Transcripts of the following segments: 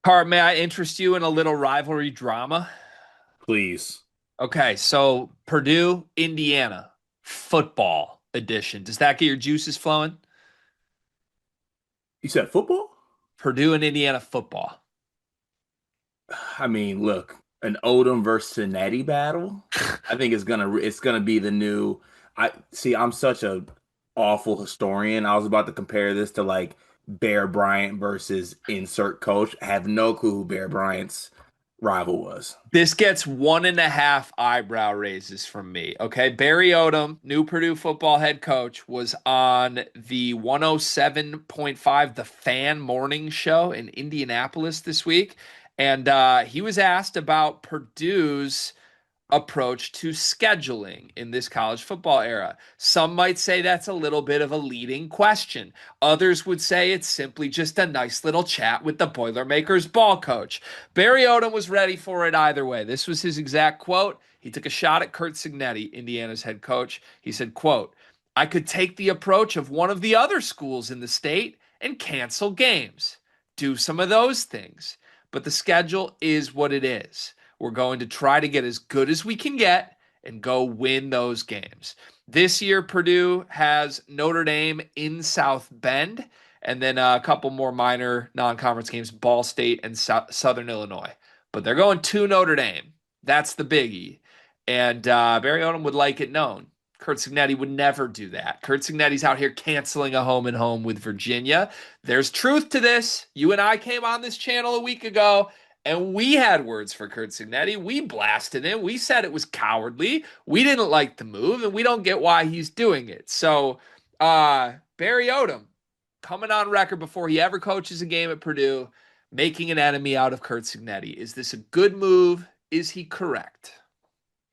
Cart, may I interest you in a little rivalry drama? Please. Okay, so Purdue, Indiana, football edition. Does that get your juices flowing? You said football? Purdue and Indiana football. I mean, look, an Odom versus Cincinnati battle. I think it's gonna be the new. I see. I'm such a awful historian. I was about to compare this to like Bear Bryant versus insert coach. I have no clue who Bear Bryant's rival was. This gets 1.5 eyebrow raises from me. Okay. Barry Odom, new Purdue football head coach, was on the 107.5 The Fan morning show in Indianapolis this week. And he was asked about Purdue's approach to scheduling in this college football era. Some might say that's a little bit of a leading question. Others would say it's simply just a nice little chat with the Boilermakers ball coach. Barry Odom was ready for it either way. This was his exact quote. He took a shot at Curt Cignetti, Indiana's head coach. He said, quote, I could take the approach of one of the other schools in the state and cancel games. Do some of those things. But the schedule is what it is. We're going to try to get as good as we can get and go win those games. This year, Purdue has Notre Dame in South Bend, and then a couple more minor non conference games, Ball State and Southern Illinois. But they're going to Notre Dame. That's the biggie. And Barry Odom would like it known. Curt Cignetti would never do that. Curt Cignetti's out here canceling a home and home with Virginia. There's truth to this. You and I came on this channel a week ago and we had words for Curt Cignetti. We blasted him. We said it was cowardly. We didn't like the move, and we don't get why he's doing it. So, Barry Odom coming on record before he ever coaches a game at Purdue, making an enemy out of Curt Cignetti. Is this a good move? Is he correct?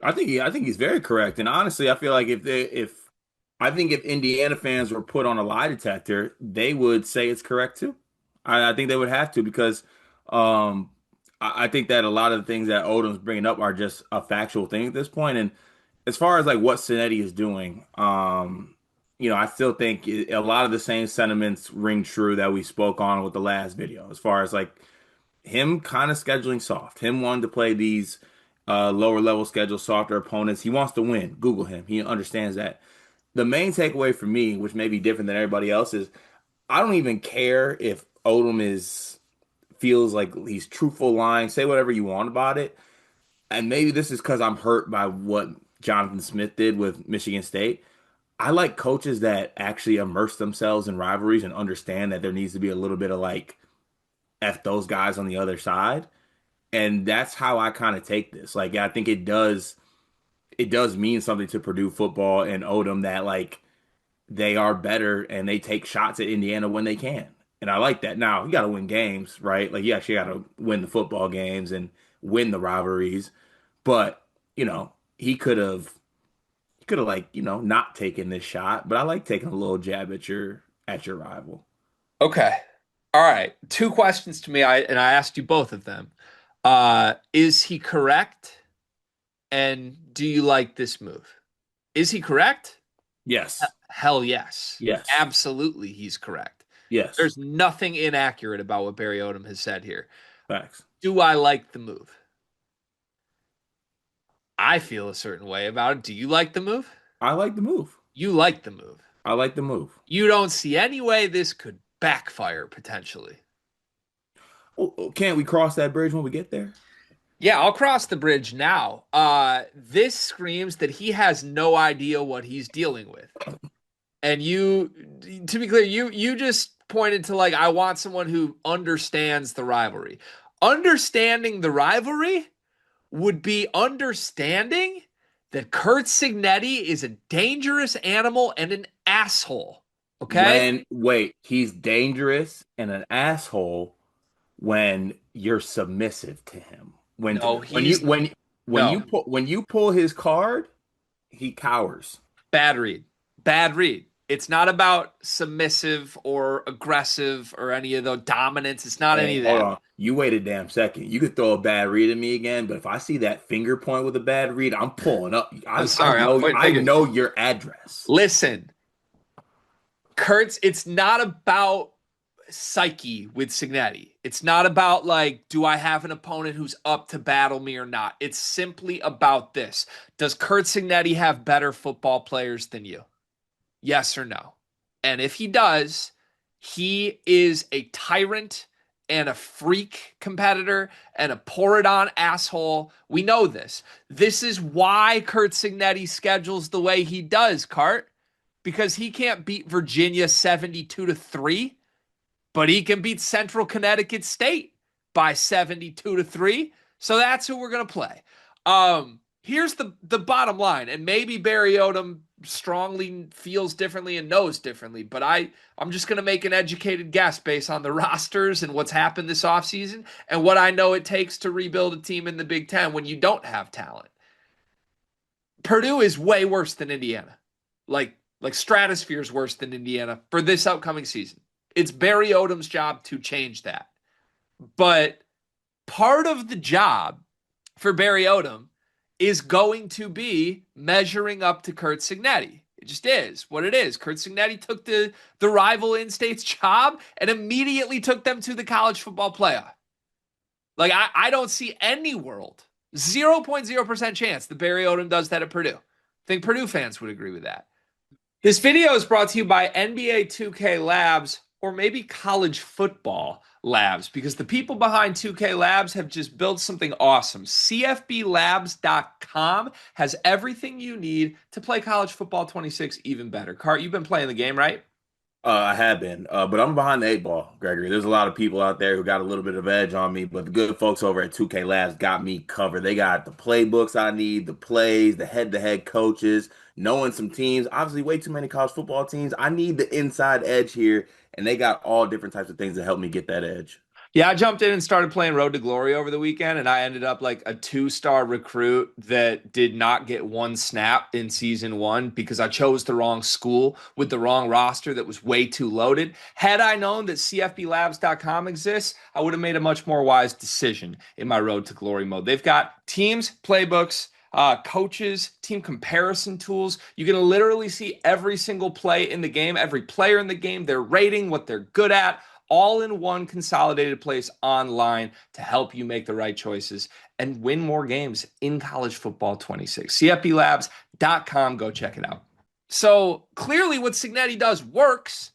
I think he's very correct. And honestly, I feel like if Indiana fans were put on a lie detector, they would say it's correct too. I think they would have to because um, I think that a lot of the things that Odom's bringing up are just a factual thing at this point. And as far as like what Cincinnati is doing, I still think a lot of the same sentiments ring true that we spoke on with the last video. As far as like him kind of scheduling soft, him wanting to play these lower level schedule, softer opponents. He wants to win. Google him. He understands that. The main takeaway for me, which may be different than everybody else, is I don't even care if Odom is feels like he's truthful lying. Say whatever you want about it. And maybe this is because I'm hurt by what Jonathan Smith did with Michigan State. I like coaches that actually immerse themselves in rivalries and understand that there needs to be a little bit of like F those guys on the other side. And that's how I kind of take this. Like I think it does mean something to Purdue football and Odom that like they are better and they take shots at Indiana when they can. And I like that. Now, you got to win games, right? Like you actually got to win the football games and win the rivalries. But, he could have like, not taken this shot, but I like taking a little jab at your rival. Okay. All right. Two questions to me. I asked you both of them. Is he correct? And do you like this move? Is he correct? Yes. Hell yes. Yes. Absolutely, he's correct. Yes. There's nothing inaccurate about what Barry Odom has said here. Facts. Do I like the move? I feel a certain way about it. Do you like the move? I like the move. You like the move. I like the move. You don't see any way this could backfire potentially. Oh, can't we cross that bridge when we get there? Yeah, I'll cross the bridge now. This screams that he has no idea what he's dealing with. And you, to be clear, you just pointed to like I want someone who understands the rivalry. Understanding the rivalry would be understanding that Curt Cignetti is a dangerous animal and an asshole. Okay? Wait, he's dangerous and an asshole when you're submissive to him. When No, when you he's when no. when you pull his card, he cowers. Bad read. Bad read. It's not about submissive or aggressive or any of the dominance. It's not any Hey, of hold that. on. You wait a damn second. You could throw a bad read at me again, but if I see that finger point with a bad read, I'm pulling up. I'm I sorry, I'm know pointing I fingers. know your address. Listen, Kurtz, it's not about psyche with Cignetti. It's not about like, do I have an opponent who's up to battle me or not? It's simply about this. Does Curt Cignetti have better football players than you? Yes or no? And if he does, he is a tyrant and a freak competitor and a pour it on asshole. We know this. This is why Curt Cignetti schedules the way he does, Cart, because he can't beat Virginia 72-3, but he can beat Central Connecticut State by 72-3. So that's who we're going to play. Here's the bottom line, and maybe Barry Odom strongly feels differently and knows differently, but I'm just going to make an educated guess based on the rosters and what's happened this offseason and what I know it takes to rebuild a team in the Big Ten when you don't have talent. Purdue is way worse than Indiana. Like stratosphere is worse than Indiana for this upcoming season. It's Barry Odom's job to change that. But part of the job for Barry Odom is going to be measuring up to Curt Cignetti. It just is what it is. Curt Cignetti took the rival in-state's job and immediately took them to the college football playoff. Like, I don't see any world, 0.0% chance that Barry Odom does that at Purdue. I think Purdue fans would agree with that. This video is brought to you by NBA 2K Labs, or maybe college football labs, because the people behind 2K Labs have just built something awesome. CFBLabs.com has everything you need to play college football 26 even better. Cart, you've been playing the game, right? I have been, but I'm behind the eight ball, Gregory. There's a lot of people out there who got a little bit of edge on me, but the good folks over at 2K Labs got me covered. They got the playbooks I need, the plays, the head-to-head coaches, knowing some teams. Obviously, way too many college football teams. I need the inside edge here, and they got all different types of things to help me get that edge. Yeah, I jumped in and started playing Road to Glory over the weekend, and I ended up like a 2-star recruit that did not get one snap in season one because I chose the wrong school with the wrong roster that was way too loaded. Had I known that CFBLabs.com exists, I would have made a much more wise decision in my Road to Glory mode. They've got teams, playbooks, coaches, team comparison tools. You can literally see every single play in the game, every player in the game, their rating, what they're good at, all in one consolidated place online to help you make the right choices and win more games in college football 26. CFBLabs.com. Go check it out. So clearly what Cignetti does works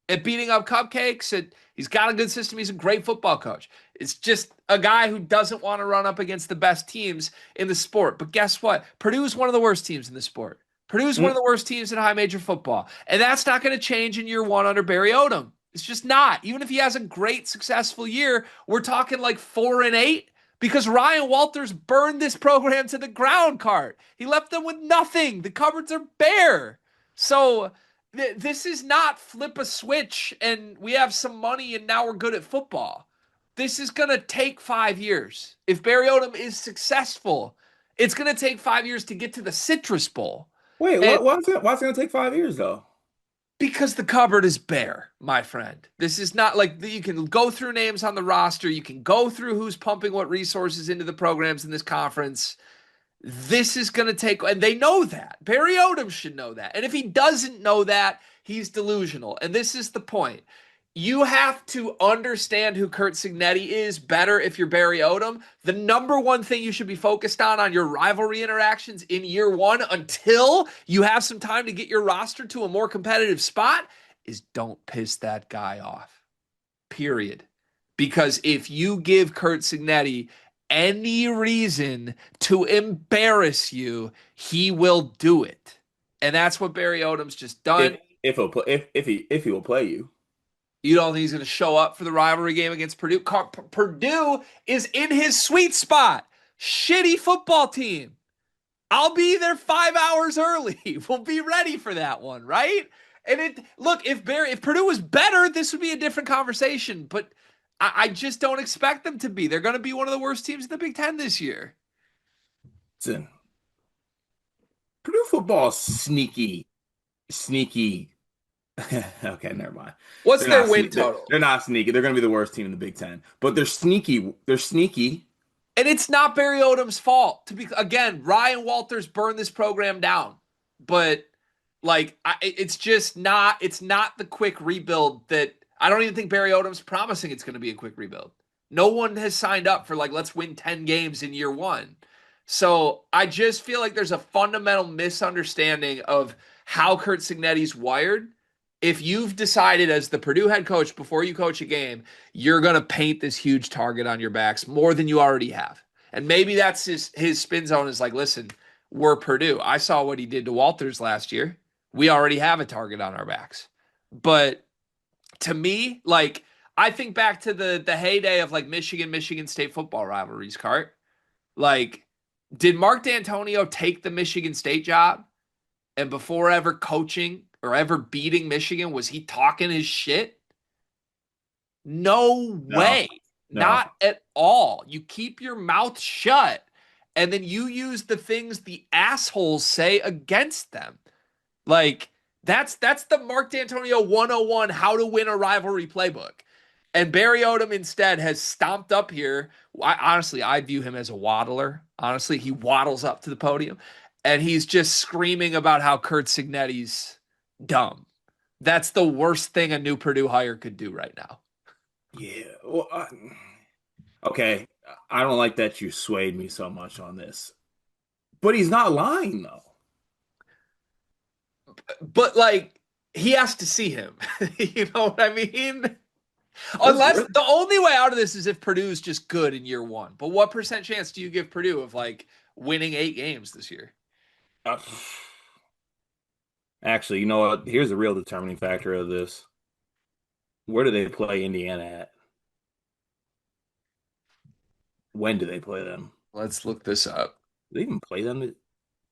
at beating up cupcakes. He's got a good system. He's a great football coach. It's just a guy who doesn't want to run up against the best teams in the sport. But guess what? Purdue is one of the worst teams in the sport. Purdue is one of the worst teams in high major football. And that's not going to change in year one under Barry Odom. It's just not. Even if he has a great, successful year, we're talking like 4-8 because Ryan Walters burned this program to the ground, Cart. He left them with nothing. The cupboards are bare. So this is not flip a switch and we have some money and now we're good at football. This is going to take 5 years. If Barry Odom is successful, it's going to take 5 years to get to the Citrus Bowl. Wait, And why is it going to take 5 years, though? because the cupboard is bare, my friend. This is not like you can go through names on the roster. You can go through who's pumping what resources into the programs in this conference. This is going to take, and they know that. Barry Odom should know that. And if he doesn't know that, he's delusional. And this is the point. You have to understand who Curt Cignetti is better if you're Barry Odom. The number one thing you should be focused on your rivalry interactions in year one until you have some time to get your roster to a more competitive spot is don't piss that guy off. Period. Because if you give Curt Cignetti any reason to embarrass you, he will do it. And that's what Barry Odom's just done. If he will play you. You don't think he's going to show up for the rivalry game against Purdue? Purdue is in his sweet spot. Shitty football team. I'll be there 5 hours early. We'll be ready for that one, right? And look, if Purdue was better, this would be a different conversation. But I just don't expect them to be. They're going to be one of the worst teams in the Big Ten this year. Listen, Purdue football sneaky. Okay, never mind. What's their win total? They're not sneaky. They're going to be the worst team in the Big Ten, but they're sneaky. They're sneaky. And it's not Barry Odom's fault. Again, Ryan Walters burned this program down, but like it's just not. It's not the quick rebuild that I don't even think Barry Odom's promising it's going to be a quick rebuild. No one has signed up for like let's win 10 games in year 1. So I just feel like there's a fundamental misunderstanding of how Curt Cignetti's wired. If you've decided as the Purdue head coach before you coach a game, you're going to paint this huge target on your backs more than you already have. And maybe that's his spin zone is like, listen, we're Purdue. I saw what he did to Walters last year. We already have a target on our backs. But to me, like I think back to the heyday of like Michigan State football rivalries, Cart. Like, did Mark D'Antonio take the Michigan State job? And before ever coaching or ever beating Michigan, was he talking his shit? No No, way. no. Not at all. You keep your mouth shut and then you use the things the assholes say against them. Like that's the Mark D'Antonio 101 how to win a rivalry playbook. And Barry Odom instead has stomped up here. Honestly, I view him as a waddler. Honestly, he waddles up to the podium and he's just screaming about how Curt Cignetti's dumb. That's the worst thing a new Purdue hire could do right now. Yeah. Well, okay. I don't like that you swayed me so much on this, but he's not lying though. But like he has to see him. You know what I mean? There's, Unless the only way out of this is if Purdue's just good in year 1. But what percent chance do you give Purdue of like winning 8 games this year? uh, actually, you know what? Here's the real determining factor of this. Where do they play Indiana at? When do they play them? Let's look this up. Do they even play them? They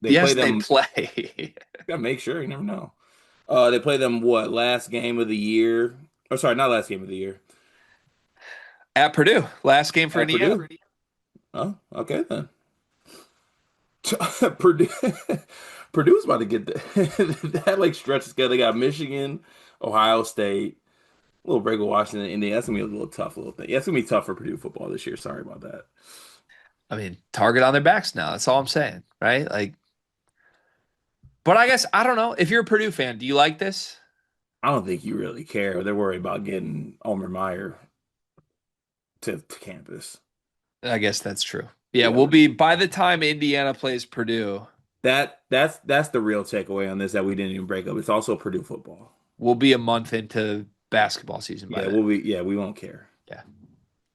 play Yes, they them. play Gotta make sure. You never know. They play them what? Last game of the year? Oh, sorry, not last game of the year. at Purdue. Last game for At Indiana. Purdue. Oh, okay then. Purdue, Purdue's about to get that like stretch together. They got Michigan, Ohio State, a little break with Washington, Indiana. That's gonna be a little tough little thing. Yeah, it's gonna be tough for Purdue football this year. Sorry about that. I mean, target on their backs now. That's all I'm saying, right? Like, but I guess I don't know. If you're a Purdue fan, do you like this? I don't think you really care. They're worried about getting Omer Meyer to campus. I guess that's true. Yeah, Yeah, we'll be by the time Indiana plays Purdue, that's the real takeaway on this that we didn't even break up. It's also Purdue football. we'll be a month into basketball season by Yeah, then. we won't care. Yeah.